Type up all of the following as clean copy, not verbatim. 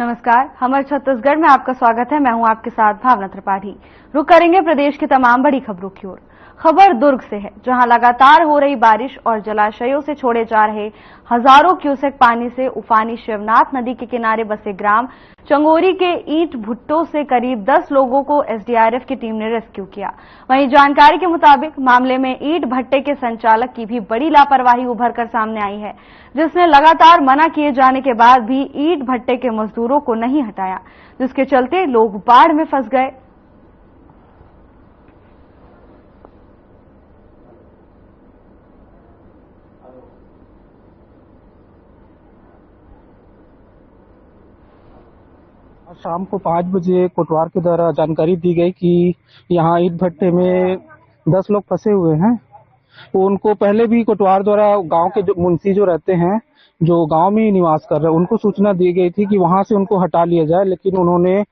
नमस्कार, हमर छत्तीसगढ़ में आपका स्वागत है। मैं हूं आपके साथ भावना त्रिपाठी। रुक करेंगे प्रदेश की तमाम बड़ी खबरों की ओर। खबर दुर्ग से है, जहां लगातार हो रही बारिश और जलाशयों से छोड़े जा रहे हजारों क्यूसेक पानी से उफानी शिवनाथ नदी के किनारे बसे ग्राम चंगोरी के ईंट भुट्टो से करीब 10 लोगों को एसडीआरएफ की टीम ने रेस्क्यू किया। वहीं जानकारी के मुताबिक मामले में ईंट भट्टे के संचालक की भी बड़ी लापरवाही उभर कर सामने आई है, जिसने लगातार मना किए जाने के बाद भी ईंट भट्टे के मजदूरों को नहीं हटाया, जिसके चलते लोग बाढ़ में फंस गए। शाम को 5 बजे कोटवार के द्वारा जानकारी दी गई कि यहाँ ईंट भट्टे में 10 लोग फंसे हुए हैं। तो उनको पहले भी कोटवार द्वारा गांव के जो मुंशी जो रहते हैं, जो गांव में ही निवास कर रहे हैं, उनको सूचना दी गई थी कि वहां से उनको हटा लिया जाए, लेकिन उन्होंने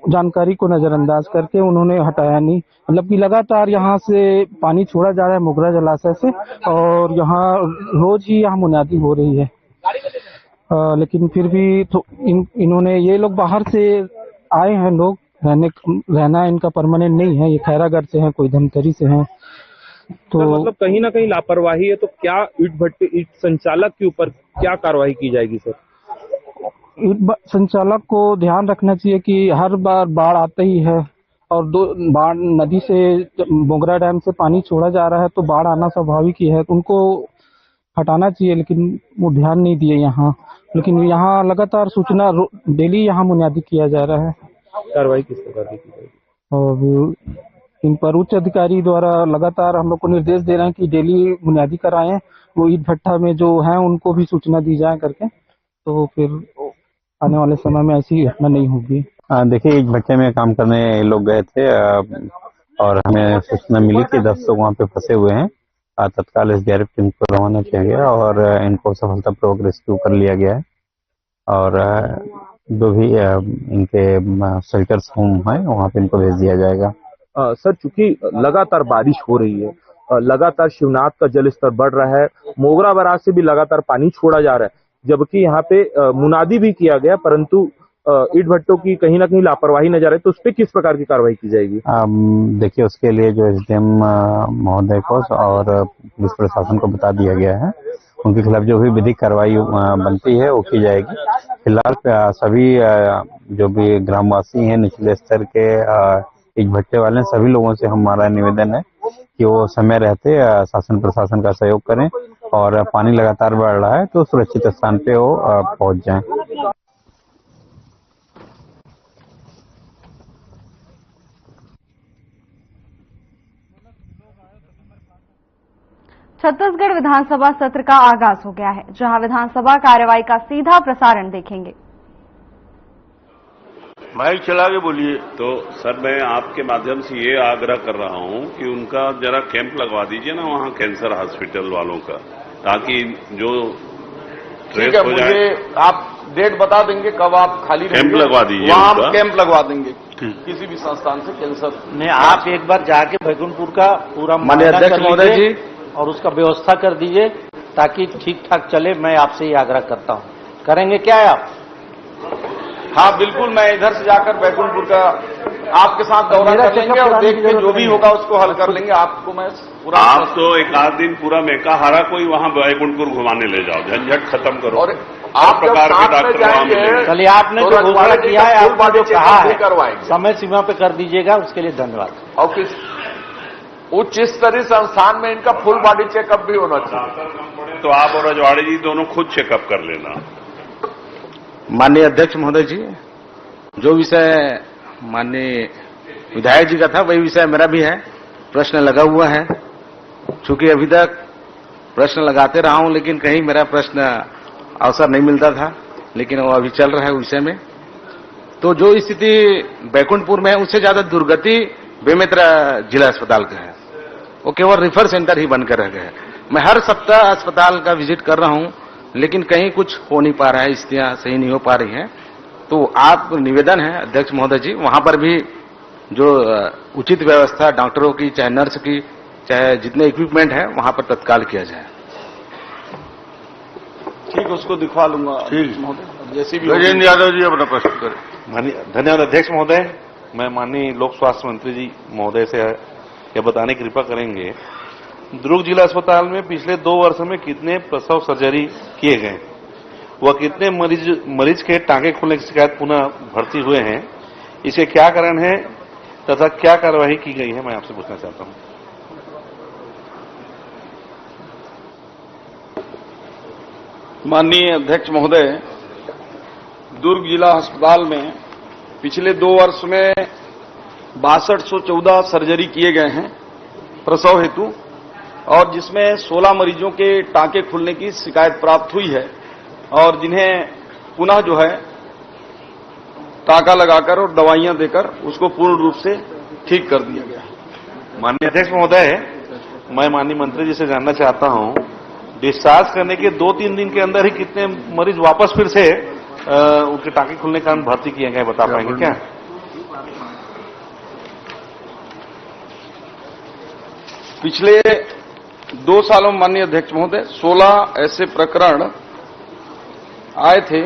जानकारी को नजरअंदाज करके उन्होंने हटाया नहीं। मतलब कि लगातार यहाँ से पानी छोड़ा जा रहा है मोगरा जलाशय से, और यहाँ रोज ही यहाँ मुनादी हो रही है। लेकिन फिर भी तो इन्होंने ये लोग बाहर से आए हैं, लोग रहना इनका परमानेंट नहीं है। ये खैरागढ़ से हैं, कोई धमतरी से हैं। तो मतलब कहीं ना कहीं लापरवाही है। तो क्या ईंट संचालक के ऊपर क्या कार्रवाई की जाएगी सर? ईंट संचालक को ध्यान रखना चाहिए कि हर बार बाढ़ आते ही है, और बाढ़ नदी से मोगरा डैम से पानी छोड़ा जा रहा है, तो बाढ़ आना स्वाभाविक ही है। उनको हटाना चाहिए, लेकिन वो ध्यान नहीं दिए यहाँ। लेकिन यहाँ लगातार सूचना डेली यहाँ मुनादी किया जा रहा है। कार्रवाई किस प्रकार की जाएगी? और इन पर उच्च अधिकारी द्वारा लगातार हम लोग को निर्देश दे रहे हैं कि डेली बुनियादी कराएं। वो ईंट भट्टा में जो हैं उनको भी सूचना दी जाए करके, तो फिर आने वाले समय में ऐसी घटना नहीं होगी। देखिए, ईंट भट्टे में काम करने लोग गए थे और हमें सूचना मिली कि 10 लोग वहाँ पे फंसे हुए हैं। तत्काल एसडीआरएफ टीम को रवाना किया गया और इनको सफलतापूर्वक रेस्क्यू कर लिया गया है। और जो भी इनके शेल्टर्स होम है वहाँ पे इनको भेज दिया जाएगा। सर, चूंकि लगातार बारिश हो रही है, लगातार शिवनाथ का जल स्तर बढ़ रहा है, मोगरा बराज से भी लगातार पानी छोड़ा जा रहा है, जबकि यहाँ पे मुनादी भी किया गया, परंतु ईंट भट्टों की कहीं ना कहीं लापरवाही नजर है। तो उस पर किस प्रकार की कार्रवाई की जाएगी? देखिए, उसके लिए जो एसडीएम महोदय को और पुलिस प्रशासन को बता दिया गया है। उनके खिलाफ जो भी विधिक कार्रवाई बनती है वो की जाएगी। फिलहाल सभी जो भी ग्रामवासी हैं, निचले स्तर के ईंट भट्टे वाले, सभी लोगों से हमारा निवेदन है कि वो समय रहते शासन प्रशासन का सहयोग करें, और पानी लगातार बढ़ रहा है तो सुरक्षित स्थान पे वो पहुंच जाएं। छत्तीसगढ़ विधानसभा सत्र का आगाज हो गया है, जहां विधानसभा कार्यवाही का सीधा प्रसारण देखेंगे। माइक चला के बोलिए। तो सर, मैं आपके माध्यम से ये आग्रह कर रहा हूं कि उनका जरा कैंप लगवा दीजिए ना वहां कैंसर हॉस्पिटल वालों का, ताकि जो ठीक है, मुझे आप डेट बता देंगे कब आप खाली कैंप लगवा दीजिए। वहां हम कैंप लगवा देंगे किसी भी संस्थान से कैंसर नहीं। आप एक बार जाके बैकुंठपुर का पूरा माननीय अध्यक्ष महोदय जी और उसका व्यवस्था कर दीजिए ताकि ठीक ठाक चले। मैं आपसे ये आग्रह करता हूँ, करेंगे क्या है आप? हाँ बिल्कुल, मैं इधर से जाकर बैकुंठपुर का आपके साथ दौरा कर लेंगे और देख के जो भी होगा उसको हल कर लेंगे। आपको मैं पूरा आप तो एक आध दिन पूरा मेकाहारा कोई वहां बैकुंठपुर घुमाने ले जाओ, झंझट खत्म करो। और आप प्रकार के डॉक्टर वहां मिलेंगे। चलिए, आपने जो घोषणा किया है, आपने जो कहा है, समय सीमा पे कर दीजिएगा, उसके लिए धन्यवाद। और किस उच्च स्तरीय संस्थान में इनका फुल बॉडी चेकअप भी होना चाहिए। तो आप और रजवाड़े जी दोनों खुद चेकअप कर लेना। माननीय अध्यक्ष महोदय जी, जो विषय माननीय विधायक जी का था वही विषय मेरा भी है। प्रश्न लगा हुआ है, चूंकि अभी तक प्रश्न लगाते रहा हूं, लेकिन कहीं मेरा प्रश्न अवसर नहीं मिलता था, लेकिन वो अभी चल रहा है विषय में। तो जो स्थिति बैकुंठपुर में है, उससे ज्यादा दुर्गति बेमेतरा जिला अस्पताल का है। वो केवल रेफर सेंटर ही बनकर रह गया है। मैं हर सप्ताह अस्पताल का विजिट कर रहा हूं, लेकिन कहीं कुछ हो नहीं पा रहा है, स्थितियां सही नहीं हो पा रही हैं। तो आप निवेदन है अध्यक्ष महोदय जी, वहां पर भी जो उचित व्यवस्था डॉक्टरों की, चाहे नर्स की, चाहे जितने इक्विपमेंट है, वहां पर तत्काल किया जाए। ठीक, उसको दिखवा लूंगा ठीक महोदय। जैसी भी गजेंद्र यादव जी अपना प्रश्न करें। धन्यवाद अध्यक्ष महोदय। मैं माननीय लोक स्वास्थ्य मंत्री जी महोदय से यह बताने की कृपा करेंगे, दुर्ग जिला अस्पताल में पिछले 2 वर्ष में कितने प्रसव सर्जरी किए गए, वह कितने मरीज के टांके खुलने की शिकायत पुनः भर्ती हुए हैं, इसके क्या कारण है तथा क्या कार्यवाही की गई है, मैं आपसे पूछना चाहता हूं। माननीय अध्यक्ष महोदय, दुर्ग जिला अस्पताल में पिछले 2 वर्ष में 6214 सर्जरी किए गए हैं प्रसव हेतु, और जिसमें 16 मरीजों के टांके खुलने की शिकायत प्राप्त हुई है और जिन्हें पुनः जो है टांका लगाकर और दवाइयां देकर उसको पूर्ण रूप से ठीक कर दिया गया। माननीय अध्यक्ष महोदय, मैं माननीय मंत्री जी से जानना चाहता हूं, डिस्चार्ज करने के 2-3 दिन के अंदर ही कितने मरीज वापस फिर से उनके टांके खुलने के कारण भर्ती किए गए, बता पाएंगे क्या? पिछले 2 सालों में माननीय अध्यक्ष महोदय 16 ऐसे प्रकरण आए थे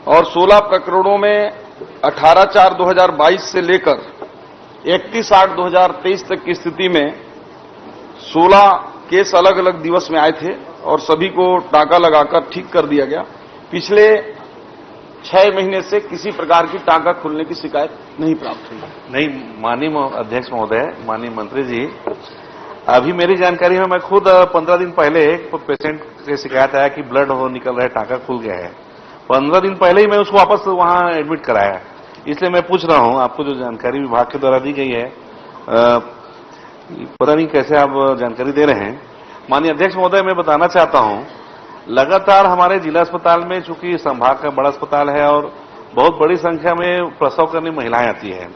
और 16 प्रकरणों में 18/4/2022 से लेकर 31/8/2023 तक की स्थिति में 16 केस अलग अलग दिवस में आए थे और सभी को टांका लगाकर ठीक कर दिया गया। पिछले 6 महीने से किसी प्रकार की टांका खुलने की शिकायत नहीं प्राप्त हुई। नहीं माननीय अध्यक्ष महोदय, माननीय मंत्री जी, अभी मेरी जानकारी में मैं खुद 15 दिन पहले एक पेशेंट की शिकायत आया कि ब्लड निकल रहा है, टांका खुल गया है। 15 दिन पहले ही मैं उसको वापस वहां एडमिट कराया, इसलिए मैं पूछ रहा हूं, आपको जो जानकारी विभाग के द्वारा दी गई है, पता नहीं कैसे आप जानकारी दे रहे हैं। माननीय अध्यक्ष महोदय, मैं बताना चाहता हूं, लगातार हमारे जिला अस्पताल में, चूंकि संभाग का बड़ा अस्पताल है और बहुत बड़ी संख्या में प्रसव करने महिलाएं आती है,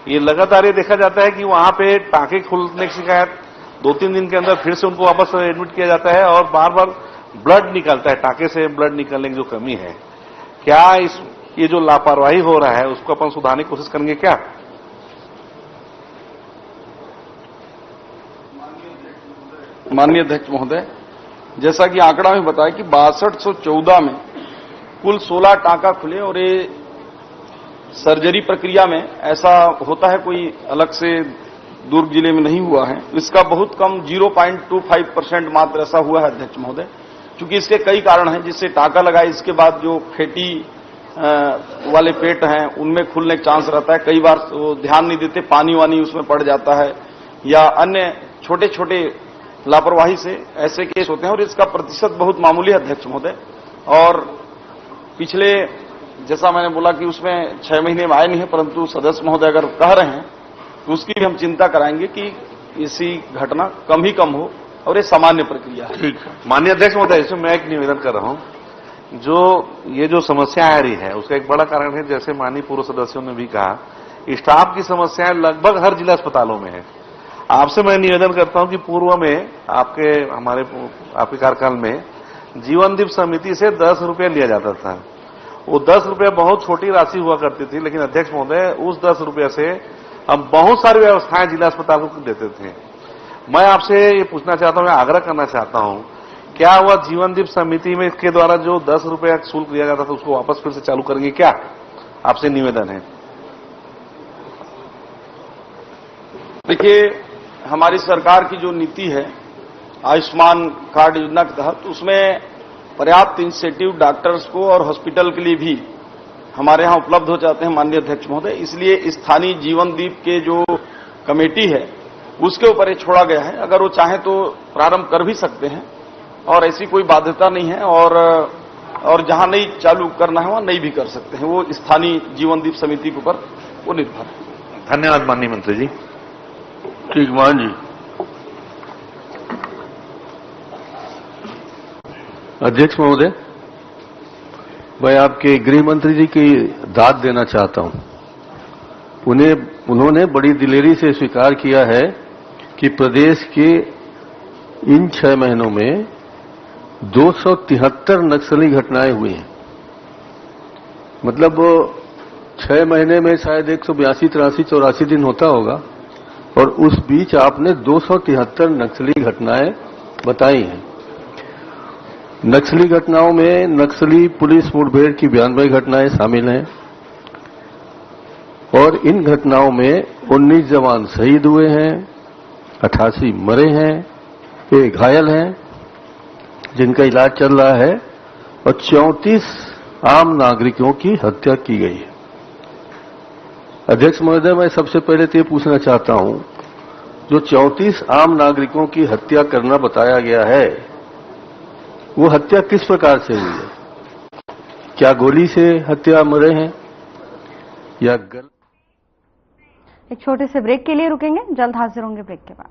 ये लगातार ये देखा जाता है कि वहां पे टांके खुलने की शिकायत 2-3 दिन के अंदर फिर से उनको वापस एडमिट किया जाता है और बार बार ब्लड निकलता है, टांके से ब्लड निकलने की जो कमी है, क्या ये जो लापरवाही हो रहा है उसको अपन सुधारने की कोशिश करेंगे क्या? माननीय अध्यक्ष महोदय, जैसा कि आंकड़ा में बताया कि 6214 में कुल 16 टांका खुले और ये सर्जरी प्रक्रिया में ऐसा होता है कोई अलग से दुर्ग जिले में नहीं हुआ है। इसका बहुत कम 0.25% मात्र ऐसा हुआ है अध्यक्ष महोदय, क्योंकि इसके कई कारण हैं। जिससे टांका लगाए इसके बाद जो फैटी वाले पेट हैं उनमें खुलने का चांस रहता है। कई बार वो ध्यान नहीं देते, पानी वानी उसमें पड़ जाता है या अन्य छोटे छोटे लापरवाही से ऐसे केस होते हैं और इसका प्रतिशत बहुत मामूली है अध्यक्ष महोदय। और पिछले जैसा मैंने बोला कि उसमें 6 महीने में आए नहीं है, परंतु सदस्य महोदय अगर कह रहे हैं तो उसकी भी हम चिंता कराएंगे कि ऐसी घटना कम ही कम हो और ये सामान्य प्रक्रिया है। ठीक है माननीय अध्यक्ष महोदय, इसमें मैं एक निवेदन कर रहा हूं, ये जो समस्या आ रही है उसका एक बड़ा कारण है, जैसे माननीय पूर्व सदस्यों ने भी कहा, स्टाफ की समस्याएं लगभग हर जिला अस्पतालों में है। आपसे मैं निवेदन करता हूं कि पूर्व में आपके कार्यकाल में जीवन दीप समिति से 10 रुपये लिया जाता था। वो 10 रुपये बहुत छोटी राशि हुआ करती थी, लेकिन अध्यक्ष महोदय उस 10 रुपये से हम बहुत सारी व्यवस्थाएं जिला अस्पताल को देते थे। मैं आपसे ये पूछना चाहता हूं, मैं आग्रह करना चाहता हूं, क्या वह जीवन दीप समिति में इसके द्वारा जो 10 रुपये शुल्क लिया जाता था उसको वापस फिर से चालू करेंगे क्या? आपसे निवेदन है। देखिए, हमारी सरकार की जो नीति है आयुष्मान कार्ड योजना के तहत, उसमें पर्याप्त इंसेंटिव डॉक्टर्स को और हॉस्पिटल के लिए भी हमारे यहां उपलब्ध हो जाते हैं माननीय अध्यक्ष महोदय। इसलिए स्थानीय जीवन दीप के जो कमेटी है उसके ऊपर ये छोड़ा गया है। अगर वो चाहे तो प्रारंभ कर भी सकते हैं और ऐसी कोई बाध्यता नहीं है, और जहां नहीं चालू करना है वहां नहीं भी कर सकते हैं। वो स्थानीय जीवन दीप समिति के ऊपर वो निर्भर है। धन्यवाद माननीय मंत्री जी। ठीक मान जी। अध्यक्ष महोदय, मैं आपके गृह मंत्री जी की दाद देना चाहता हूं। उन्होंने बड़ी दिलेरी से स्वीकार किया है कि प्रदेश के इन 6 महीनों में 273 नक्सली घटनाएं हुई हैं। मतलब 6 महीने में शायद 182, 83, 84 दिन होता होगा, और उस बीच आपने 273 नक्सली घटनाएं बताई हैं। नक्सली घटनाओं में नक्सली पुलिस मुठभेड़ की 92 घटनाएं शामिल हैं और इन घटनाओं में 19 जवान शहीद हुए हैं, 88 मरे हैं, 1 घायल हैं जिनका इलाज चल रहा है और 34 आम नागरिकों की हत्या की गई है। अध्यक्ष महोदय, मैं सबसे पहले तो ये पूछना चाहता हूं, जो 34 आम नागरिकों की हत्या करना बताया गया है, वो हत्या किस प्रकार से हुई है? क्या गोली से हत्या मरे हैं या एक छोटे से ब्रेक के लिए रुकेंगे, जल्द हाजिर होंगे ब्रेक के बाद।